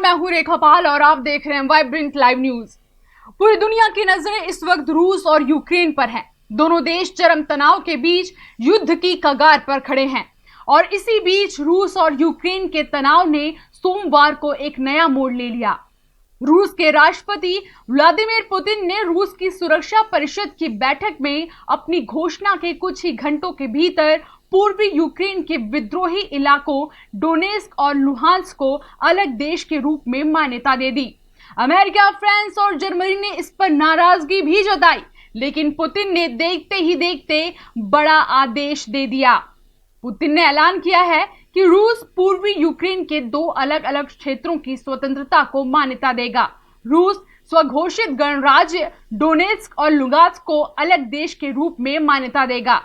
मैं हूं रेखा पाल और आप देख रहे हैं वाइब्रेंट लाइव न्यूज। पूरी दुनिया की नजरें इस वक्त रूस और यूक्रेन पर हैं। दोनों देश चरम तनाव के बीच युद्ध की कगार पर खड़े हैं और इसी बीच रूस और यूक्रेन के तनाव ने सोमवार को एक नया मोड़ ले लिया। रूस के राष्ट्रपति व्लादिमीर पुतिन ने रूस की सुरक्षा परिषद की बैठक में अपनी घोषणा के कुछ ही घंटों के भीतर पूर्वी यूक्रेन के विद्रोही इलाकों डोनेस्क और लुहांस्क को अलग देश के रूप में मान्यता दे दी। अमेरिका, फ्रांस और जर्मनी ने इस पर नाराजगी भी जताई, लेकिन पुतिन ने देखते ही देखते बड़ा आदेश दे दिया। पुतिन ने ऐलान किया है कि रूस पूर्वी यूक्रेन के दो अलग अलग क्षेत्रों की स्वतंत्रता को मान्यता देगा। रूस स्वघोषित गणराज्य डोनेस्क और लुगान्स्क को अलग देश के रूप में मान्यता देगा।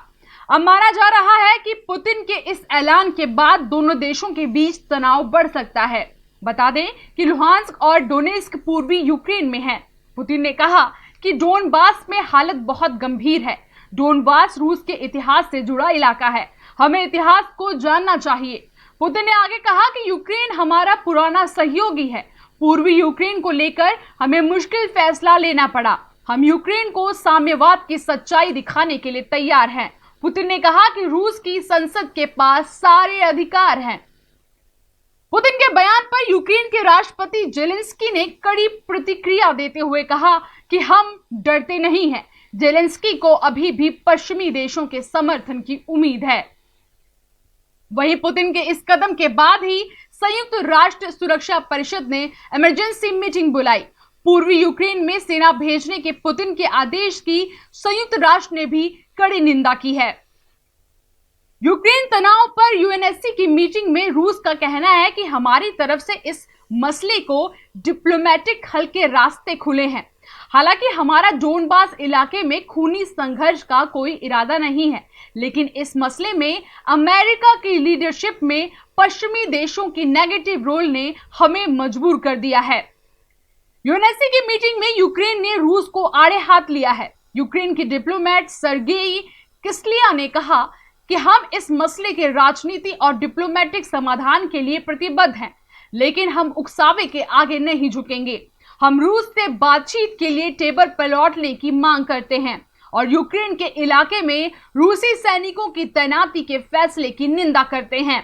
अब माना जा रहा है कि पुतिन के इस ऐलान के बाद दोनों देशों के बीच तनाव बढ़ सकता है। बता दें कि लुहांस्क और डोनेस्क पूर्वी यूक्रेन में है। पुतिन ने कहा कि डोनबास में हालत बहुत गंभीर है। डोनबास रूस के इतिहास से जुड़ा इलाका है, हमें इतिहास को जानना चाहिए। पुतिन ने आगे कहा कि यूक्रेन हमारा पुराना सहयोगी है। पूर्वी यूक्रेन को लेकर हमें मुश्किल फैसला लेना पड़ा। हम यूक्रेन को साम्यवाद की सच्चाई दिखाने के लिए तैयार हैं। पुतिन ने कहा कि रूस की संसद के पास सारे अधिकार हैं। पुतिन के बयान पर यूक्रेन के राष्ट्रपति जेलेंस्की ने कड़ी प्रतिक्रिया देते हुए कहा कि हम डरते नहीं हैं। जेलेंस्की को अभी भी पश्चिमी देशों के समर्थन की उम्मीद है। वहीं पुतिन के इस कदम के बाद ही संयुक्त राष्ट्र सुरक्षा परिषद ने इमरजेंसी मीटिंग बुलाई। पूर्वी यूक्रेन में सेना भेजने के पुतिन के आदेश की संयुक्त राष्ट्र ने भी कड़ी निंदा की है। यूक्रेन तनाव पर यूएनएससी की मीटिंग में रूस का कहना है कि हमारी तरफ से इस मसले को डिप्लोमेटिक हल के रास्ते खुले हैं। हालांकि हमारा डोनबास इलाके में खूनी संघर्ष का कोई इरादा नहीं है, लेकिन इस मसले में अमेरिका की लीडरशिप में पश्चिमी देशों की नेगेटिव रोल ने हमें मजबूर कर दिया है। यूएनएससी की मीटिंग में यूक्रेन ने रूस को आड़े हाथ लिया है। यूक्रेन के डिप्लोमेट सर्गेई किस्लिया ने कहा कि हम इस मसले के राजनीति और डिप्लोमेटिक समाधान के लिए प्रतिबद्ध हैं, लेकिन हम उकसावे के आगे नहीं झुकेंगे। हम रूस से बातचीत के लिए टेबल पर लौटने की मांग करते हैं और यूक्रेन के इलाके में रूसी सैनिकों की तैनाती के फैसले की निंदा करते हैं।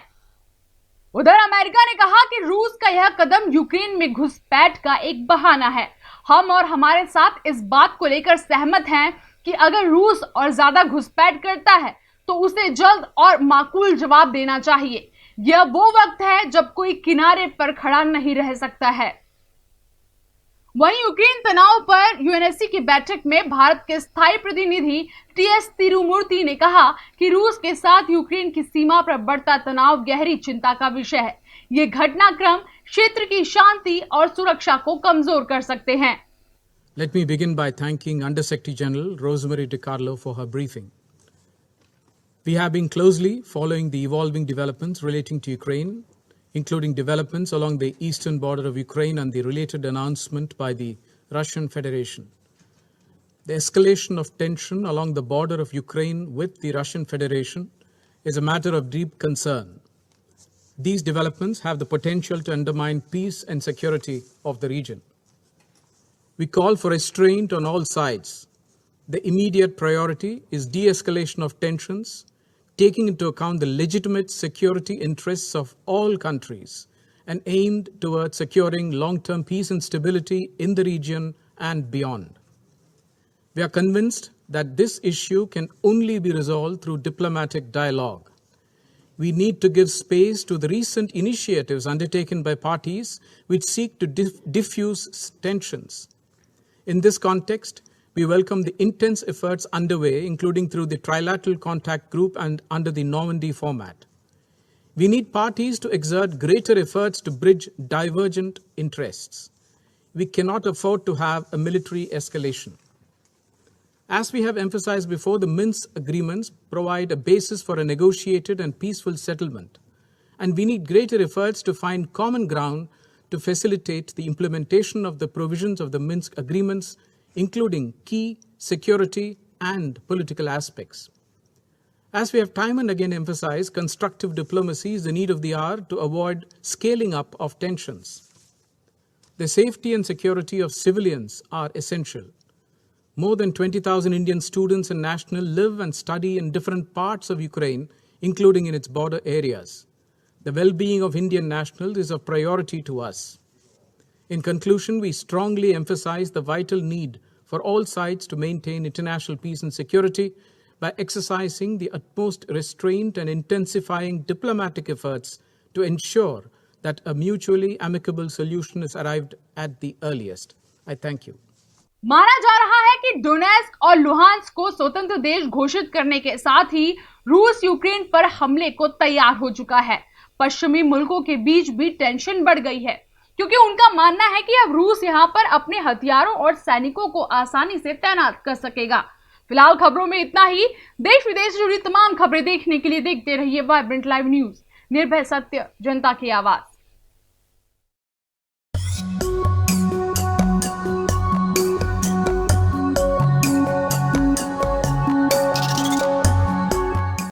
उधर अमेरिका ने कहा कि रूस का यह कदम यूक्रेन में घुसपैठ का एक बहाना है। हम और हमारे साथ इस बात को लेकर सहमत हैं कि अगर रूस और ज्यादा घुसपैठ करता है तो उसे जल्द और माकूल जवाब देना चाहिए। यह वो वक्त है जब कोई किनारे पर खड़ा नहीं रह सकता है। वहीं यूक्रेन तनाव पर यूएनएससी की बैठक में भारत के स्थायी प्रतिनिधि टीएस तिरुमूर्ति ने कहा कि रूस के साथ यूक्रेन की सीमा पर बढ़ता तनाव गहरी चिंता का विषय है। ये घटनाक्रम क्षेत्र की शांति और सुरक्षा को कमजोर कर सकते हैं। Let me begin by thanking Under Secretary General Rosemary DiCarlo for her briefing. We have been closely following the evolving developments relating to Ukraine, including developments along the eastern border of Ukraine and the related announcement by the Russian Federation. The escalation of tension along the border of Ukraine with the Russian Federation is a matter of deep concern. These developments have the potential to undermine peace and security of the region. We call for restraint on all sides. The immediate priority is de-escalation of tensions, taking into account the legitimate security interests of all countries and aimed towards securing long-term peace and stability in the region and beyond. We are convinced that this issue can only be resolved through diplomatic dialogue. We need to give space to the recent initiatives undertaken by parties which seek to diffuse tensions. In this context, we welcome the intense efforts underway, including through the Trilateral Contact Group and under the Normandy format. We need parties to exert greater efforts to bridge divergent interests. We cannot afford to have a military escalation. As we have emphasized before, the Minsk agreements provide a basis for a negotiated and peaceful settlement, and we need greater efforts to find common ground to facilitate the implementation of the provisions of the Minsk agreements, including key security and political aspects. As we have time and again emphasized, constructive diplomacy is the need of the hour to avoid scaling up of tensions. The safety and security of civilians are essential. More than 20,000 Indian students and nationals live and study in different parts of Ukraine, including in its border areas. The well-being of Indian nationals is of priority to us. In conclusion, we strongly emphasize the vital need for all sides to maintain international peace and security by exercising the utmost restraint and intensifying diplomatic efforts to ensure that a mutually amicable solution is arrived at the earliest. I thank you. माना जा रहा है कि Donetsk और Luhansk को स्वतंत्र देश घोषित करने के साथ ही रूस यूक्रेन पर हमले को तैयार हो चुका है। पश्चिमी मुल्कों के बीच भी टेंशन बढ़ गई है, क्योंकि उनका मानना है कि अब रूस यहां पर अपने हथियारों और सैनिकों को आसानी से तैनात कर सकेगा। फिलहाल खबरों में इतना ही। देश विदेश से जुड़ी तमाम खबरें देखने के लिए देखते रहिए वाइब्रेंट लाइव न्यूज। निर्भय सत्य, जनता की आवाज।